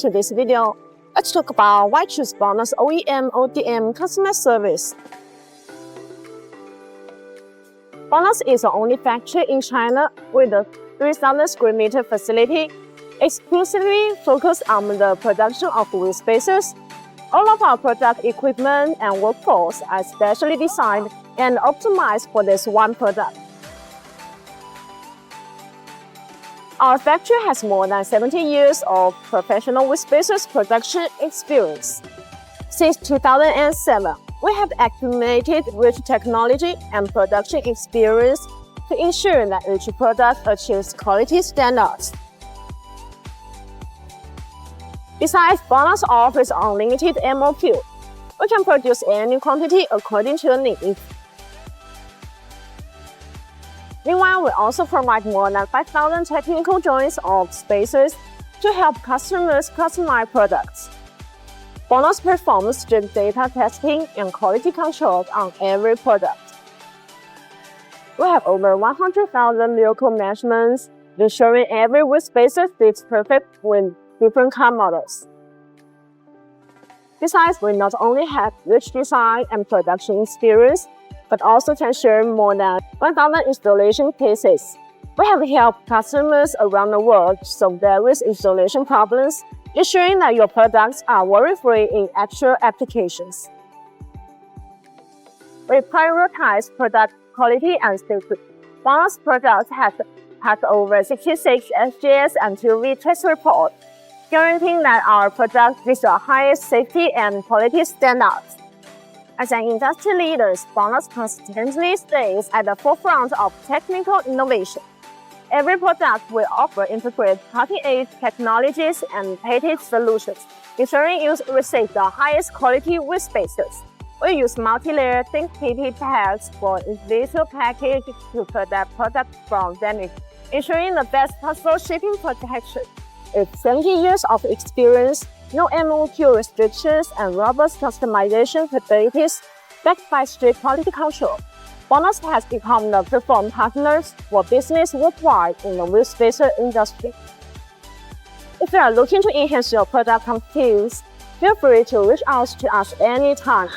To this video, let's talk about why choose BONOSS OEM ODM customer service. BONOSS is the only factory in China with a 3,000 square meter facility exclusively focused on the production of wheel spacers. All of our product equipment and workforce are specially designed and optimized for this one product. Our factory has more than 70 years of professional wheel spacers production experience. Since 2007, we have accumulated rich technology and production experience to ensure that each product achieves quality standards. Besides, BONOSS offers unlimited MOQ. We can produce any quantity according to the needs. Meanwhile, we also provide more than 5,000 technical drawings of spacers to help customers customize products. BONOSS performs strict data testing and quality control on every product. We have over 100,000 vehicle measurements, ensuring every wheel spacer fits perfect with different car models. Besides, we not only have rich design and production experience, but also can share more than 1,000 installation cases. We have helped customers around the world solve various installation problems, ensuring that your products are worry-free in actual applications. We prioritize product quality and safety. BONOSS products have passed over 66 SGS and 2V test reports, guaranteeing that our products reach the highest safety and quality standards. As an industry leader, BONOSS constantly stays at the forefront of technical innovation. Every product we offer integrates cutting-edge technologies and patented solutions, ensuring you receive the highest quality wheel spacers. We use multi-layer thin PP pads for individual package to protect products from damage, ensuring the best possible shipping protection. With 70 years of experience, no MOQ restrictions, and robust customization capabilities backed by strict quality control, BONOSS has become the preferred partners for business worldwide in the wheel spacer industry. If you are looking to enhance your product competence, feel free to reach out to us anytime.